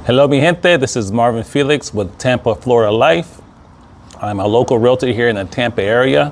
Hello, mi gente. This is Marvin Felix with Tampa, Florida Life. I'm a local realtor here in the Tampa area.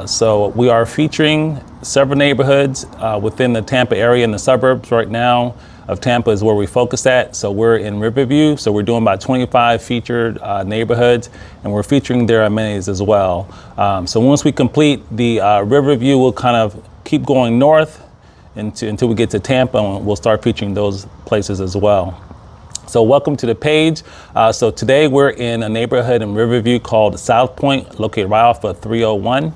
So we are featuring several neighborhoods within the Tampa area and the suburbs right now of Tampa is where we focus at. So we're in Riverview. So we're doing about 25 featured neighborhoods, and we're featuring their amenities as well. So once we complete the Riverview, we'll kind of keep going north until we get to Tampa, and we'll start featuring those places as well. So welcome to the page. So today we're in a neighborhood in Riverview called South Pointe, located right off of 301.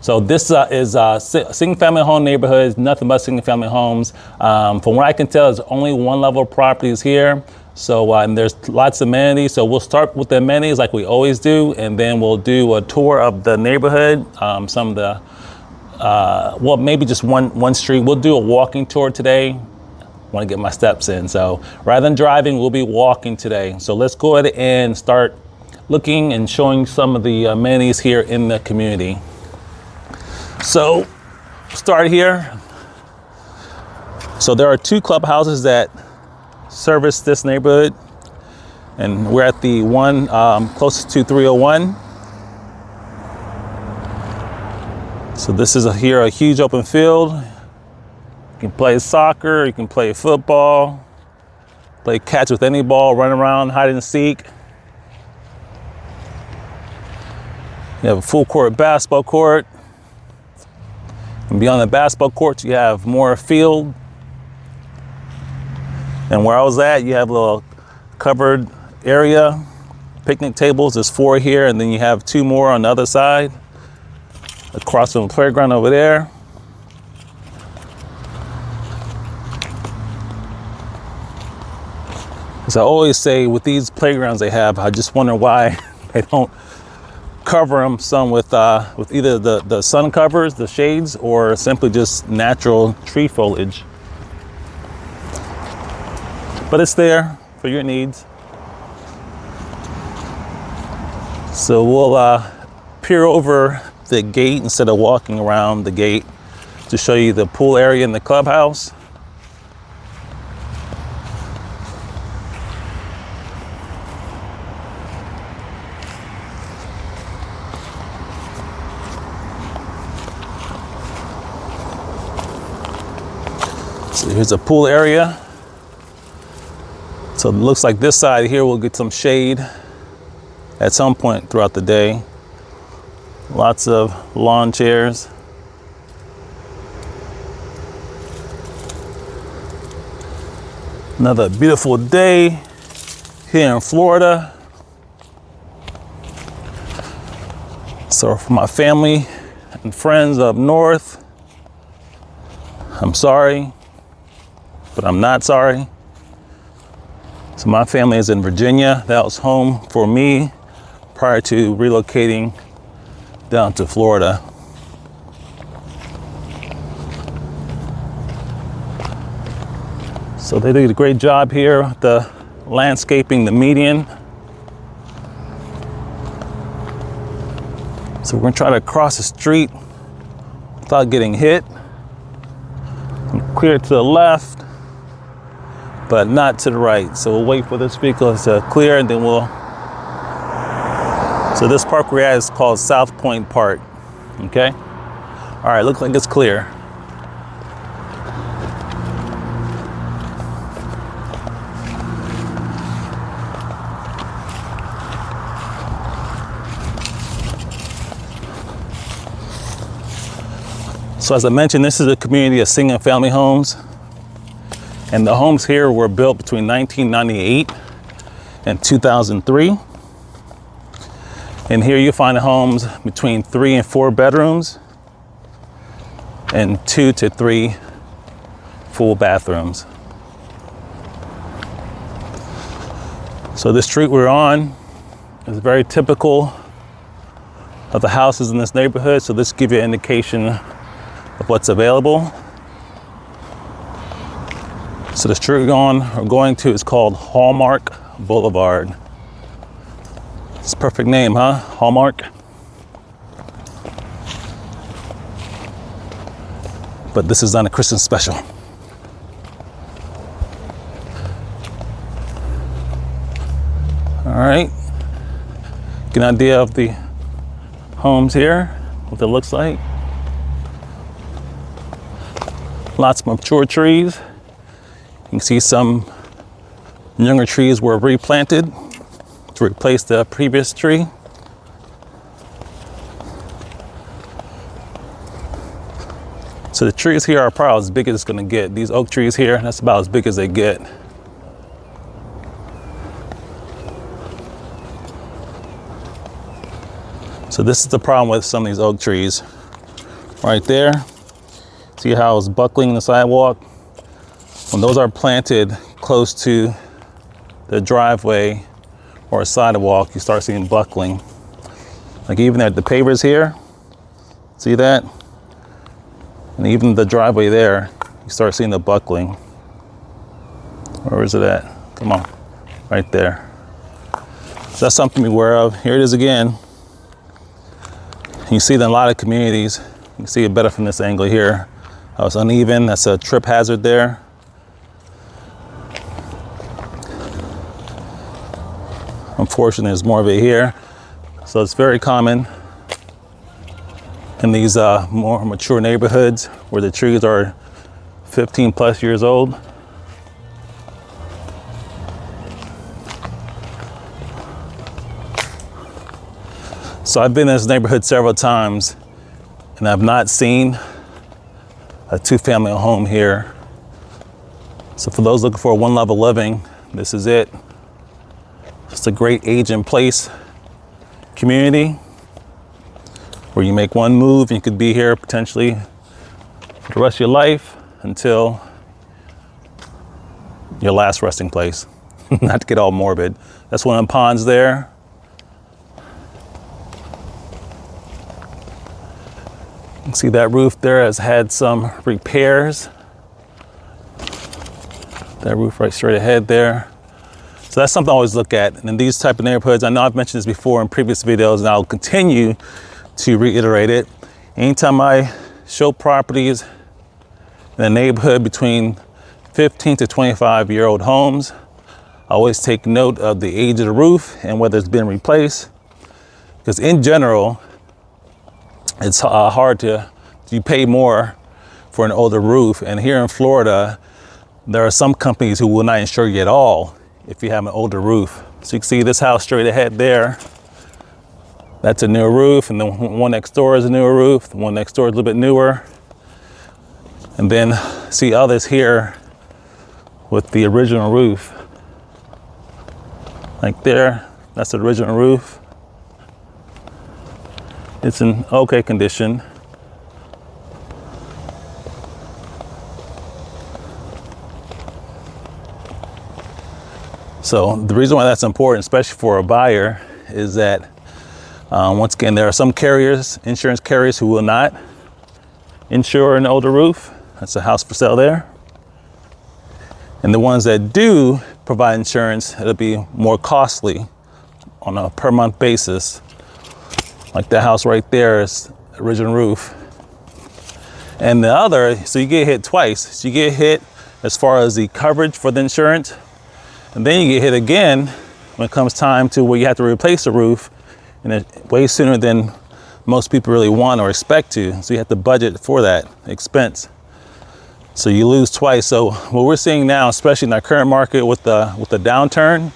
So this is a single family home neighborhood, nothing but single family homes. From what I can tell, there's only one level properties here. So and there's lots of amenities. So we'll start with the amenities like we always do, and then we'll do a tour of the neighborhood, some of the, well, maybe just one street. We'll do a walking tour today. Want to get my steps in. So rather than driving, we'll be walking today. So let's go ahead and start looking and showing some of the amenities here in the community. So start here. So there are two clubhouses that service this neighborhood, and we're at the one closest to 301. So this is here a huge open field. You can play soccer, you can play football, play catch with any ball, run around, hide and seek. You have a full court basketball court. And beyond the basketball court, you have more field. And where I was at, you have a little covered area, picnic tables. There's 4 here, and then you have 2 more on the other side, across from the playground over there. As I always say, with these playgrounds they have, I just wonder why they don't cover them some with either the sun covers, the shades, or simply just natural tree foliage. But it's there for your needs. So we'll peer over the gate instead of walking around the gate to show you the pool area in the clubhouse. So here's a pool area. So it looks like this side here will get some shade at some point throughout the day. Lots of lawn chairs. Another beautiful day here in Florida. So for my family and friends up north, I'm sorry, but I'm not sorry. So my family is in Virginia. That was home for me prior to relocating down to Florida. So they did a great job here, the landscaping, the median. So we're gonna try to cross the street without getting hit. Clear to the left, but not to the right. So we'll wait for this vehicle to clear, and then we'll. So this park we're at is called South Pointe Park. Okay. All right. Looks like it's clear. So as I mentioned, this is a community of single family homes. And the homes here were built between 1998 and 2003. And here you find homes between 3 and 4 bedrooms and 2 to 3 full bathrooms. So the street we're on is very typical of the houses in this neighborhood. So this gives you an indication of what's available. So the street we're going to is called Hallmark Boulevard. It's a perfect name, huh? Hallmark. But this is on a Christmas special. All right, get an idea of the homes here, what it looks like. Lots of mature trees. You can see some younger trees were replanted to replace the previous tree. So the trees here are probably as big as it's gonna get. These oak trees here, that's about as big as they get. So this is the problem with some of these oak trees. Right there, see how it's buckling the sidewalk? When those are planted close to the driveway or a sidewalk, you start seeing buckling. Like even at the pavers here, see that? And even the driveway there, you start seeing the buckling. Where is it at? Come on, right there. So that's something to be aware of. Here it is again. You see it in a lot of communities. You can see it better from this angle here. How it's uneven, that's a trip hazard there. Unfortunately, there's more of it here. So it's very common in these more mature neighborhoods where the trees are 15 plus years old. So I've been in this neighborhood several times and I've not seen a two-family home here. So for those looking for a one-level living, this is it. It's a great age-in-place community where you make one move and you could be here potentially for the rest of your life until your last resting place. Not to get all morbid. That's one of the ponds there. You can see that roof there has had some repairs. That roof right straight ahead there. So that's something I always look at. And in these type of neighborhoods, I know I've mentioned this before in previous videos and I'll continue to reiterate it. Anytime I show properties in a neighborhood between 15 to 25-year-old homes, I always take note of the age of the roof and whether it's been replaced. Because in general, it's hard you pay more for an older roof. And here in Florida, there are some companies who will not insure you at all if you have an older roof. So you can see this house straight ahead there. That's a newer roof, and the one next door is a newer roof. The one next door is a little bit newer. And then see others here with the original roof. Like there, that's the original roof. It's in okay condition. So the reason why that's important, especially for a buyer, is that once again, there are some carriers, insurance carriers, who will not insure an older roof. That's a house for sale there. And the ones that do provide insurance, it'll be more costly on a per month basis. Like that house right there is original roof. And the other, so you get hit twice. So you get hit as far as the coverage for the insurance, and then you get hit again when it comes time to where you have to replace the roof, and it way sooner than most people really want or expect to. So you have to budget for that expense. So you lose twice. So what we're seeing now, especially in our current market with the downturn,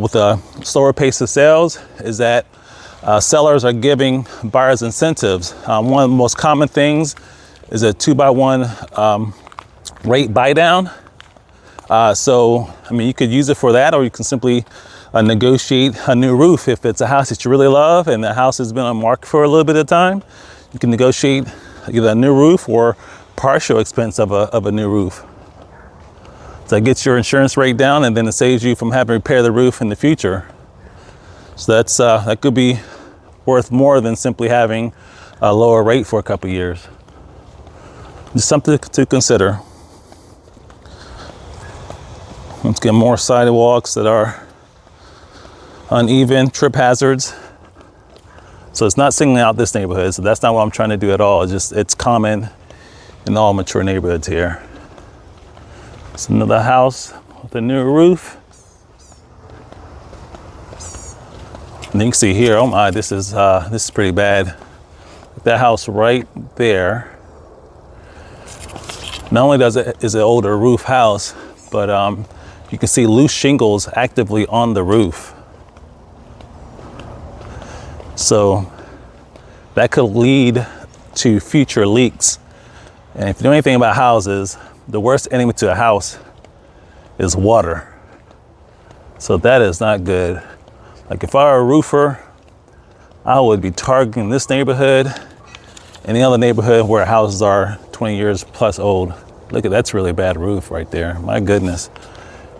with a slower pace of sales, is that sellers are giving buyers incentives. One of the most common things is a 2-by-1 rate buy down. So, I mean, you could use it for that, or you can simply negotiate a new roof. If it's a house that you really love and the house has been on the market for a little bit of time, you can negotiate either a new roof or partial expense of a new roof. So that gets your insurance rate down, and then it saves you from having to repair the roof in the future. So that's that could be worth more than simply having a lower rate for a couple of years. Just something to consider. Let's get more sidewalks that are uneven, trip hazards. So it's not singling out this neighborhood, so that's not what I'm trying to do at all. It's common in all mature neighborhoods here. It's another house with a new roof. And you can see here, oh my, this is pretty bad. That house right there. Not only is it an older roof house, but you can see loose shingles actively on the roof. So that could lead to future leaks. And if you know anything about houses, the worst enemy to a house is water. So that is not good. Like if I were a roofer, I would be targeting this neighborhood, any other neighborhood where houses are 20 years plus old. Look at that's really bad roof right there. My goodness.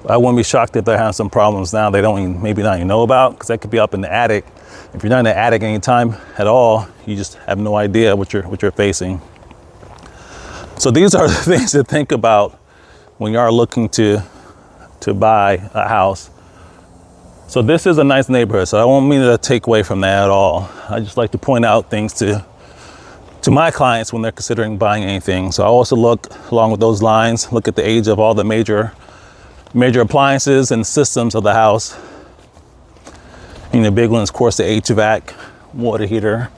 I wouldn't be shocked if they're having some problems now they don't even, maybe not even know about, because that could be up in the attic. If you're not in the attic anytime at all, you just have no idea what you're facing. So these are the things to think about when you are looking to buy a house. So this is a nice neighborhood, so I won't mean to take away from that at all. I just like to point out things to my clients when they're considering buying anything. So I also look along with those lines, look at the age of all the major appliances and systems of the house. And the big one is, of course, the HVAC, water heater.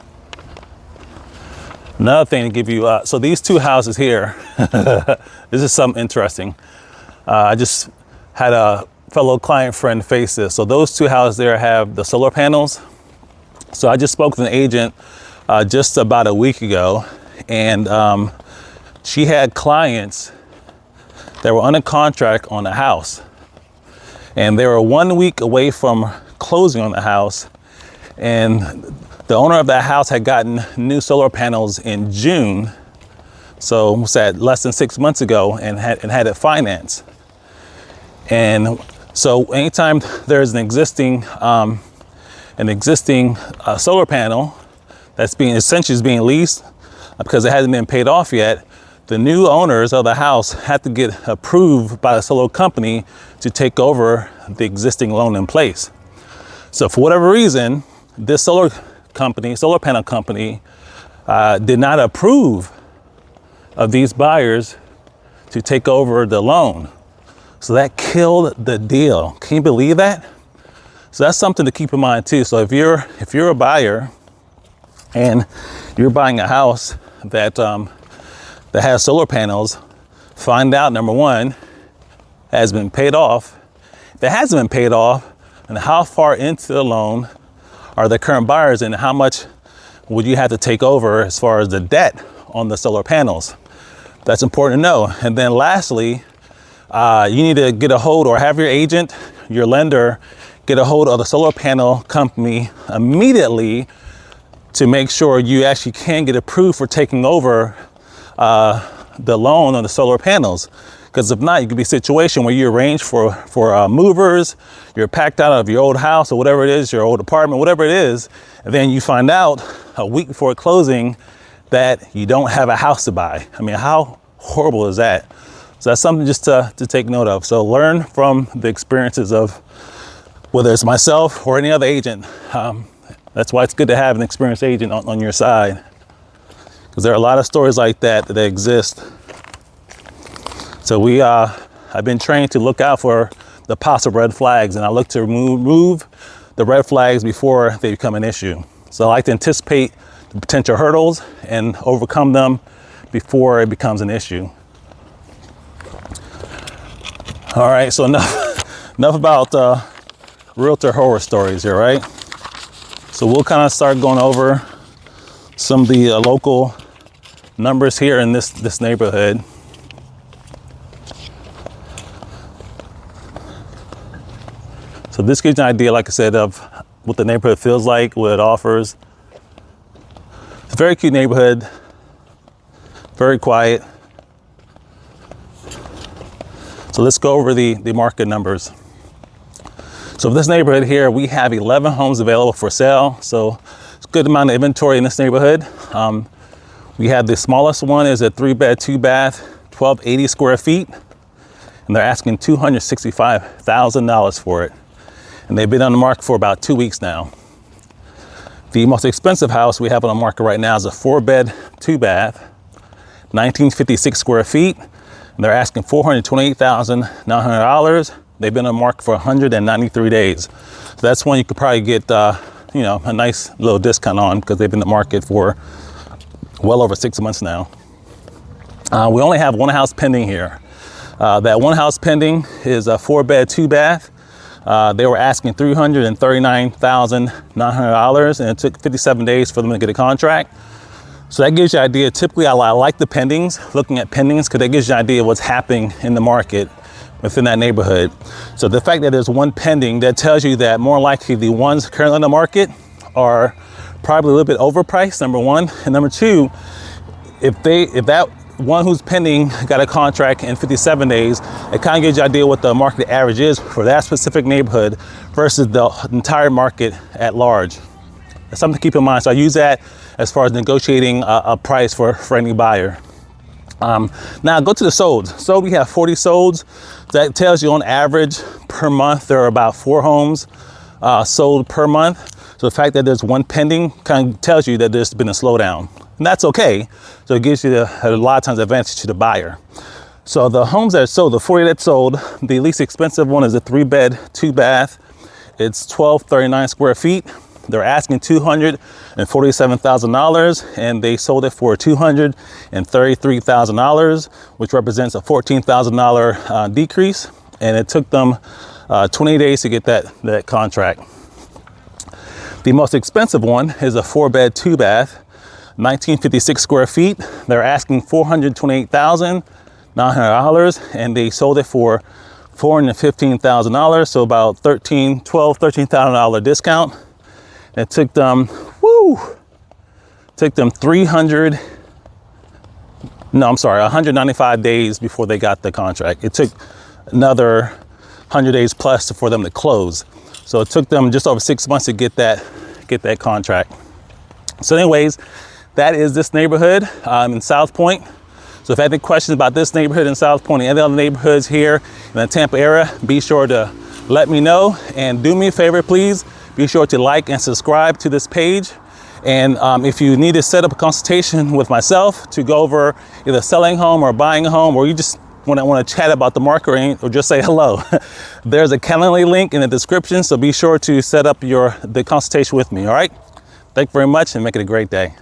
Another thing to give you, so these two houses here, this is something interesting. I just had a fellow client friend face this. So those two houses there have the solar panels. So I just spoke with an agent just about a week ago, and she had clients that were under contract on the house, and they were 1 week away from closing on the house, and the owner of that house had gotten new solar panels in June, so what's that, less than 6 months ago, and had it financed. And so anytime there's an existing solar panel that's being leased because it hasn't been paid off yet, the new owners of the house have to get approved by the solar company to take over the existing loan in place. So for whatever reason, this solar panel company did not approve of these buyers to take over the loan. So that killed the deal. Can you believe that? So that's something to keep in mind too. So if you're a buyer and you're buying a house that has solar panels, find out, number one, has been paid off. If it hasn't been paid off, and how far into the loan are the current buyers, and how much would you have to take over as far as the debt on the solar panels? That's important to know. And then lastly, you need to get a hold, or have your agent, your lender, get a hold of the solar panel company immediately to make sure you actually can get approved for taking over the loan on the solar panels. Because if not, you could be a situation where you arrange for movers, you're packed out of your old house or whatever it is, your old apartment, whatever it is, and then you find out a week before closing that you don't have a house to buy. I mean, how horrible is that? So that's something just to take note of. So learn from the experiences of whether it's myself or any other agent. That's why it's good to have an experienced agent on your side, because there are a lot of stories like that exist. So I've been trained to look out for the possible red flags, and I look to remove the red flags before they become an issue. So I like to anticipate the potential hurdles and overcome them before it becomes an issue. All right, so enough about realtor horror stories here, right? So we'll kind of start going over some of the local numbers here in this neighborhood. So this gives you an idea, like I said, of what the neighborhood feels like, what it offers. It's a very cute neighborhood, very quiet. So let's go over the market numbers. So for this neighborhood here, we have 11 homes available for sale. So it's a good amount of inventory in this neighborhood. We have the smallest one is a 3-bed, 2-bath, 1,280 square feet. And they're asking $265,000 for it. And they've been on the market for about 2 weeks now. The most expensive house we have on the market right now is a 4-bed, 2-bath, 1956 square feet. And they're asking $428,900. They've been on the market for 193 days. So that's one you could probably get a nice little discount on because they've been in the market for well over 6 months now. We only have one house pending here. That one house pending is a 4-bed, 2-bath. They were asking $339,900, and it took 57 days for them to get a contract. So that gives you an idea. Typically, I like the pendings, looking at pendings, because that gives you an idea of what's happening in the market within that neighborhood. So the fact that there's one pending, that tells you that more likely the ones currently in the market are probably a little bit overpriced, number one. And number two, if that one who's pending got a contract in 57 days, it kind of gives you an idea what the market average is for that specific neighborhood versus the entire market at large. That's something to keep in mind. So I use that as far as negotiating a price for any buyer. Now go to the solds. So we have 40 solds. That tells you on average per month there are about 4 homes sold per month. So the fact that there's one pending kind of tells you that there's been a slowdown. And that's okay. So it gives you a lot of times advantage to the buyer. So the homes that are sold, the 40 that sold, the least expensive one is a 3-bed, 2-bath. It's 1239 square feet. They're asking $247,000, and they sold it for $233,000, which represents a $14,000 decrease. And it took them 20 days to get that contract. The most expensive one is a 4-bed, 2-bath. 1956 square feet. They're asking $428,900, and they sold it for $415,000, so about $13,000 discount. And it took them 195 days before they got the contract. It took another 100 days plus for them to close. So it took them just over 6 months to get that contract. So anyways, that is this neighborhood in South Pointe. So if you have any questions about this neighborhood in South Pointe and any other neighborhoods here in the Tampa area, be sure to let me know. And do me a favor, please, be sure to like and subscribe to this page. And if you need to set up a consultation with myself to go over either selling a home or buying a home, or you just want to chat about the market or just say hello, there's a Calendly link in the description. So be sure to set up the consultation with me, all right? Thank you very much, and make it a great day.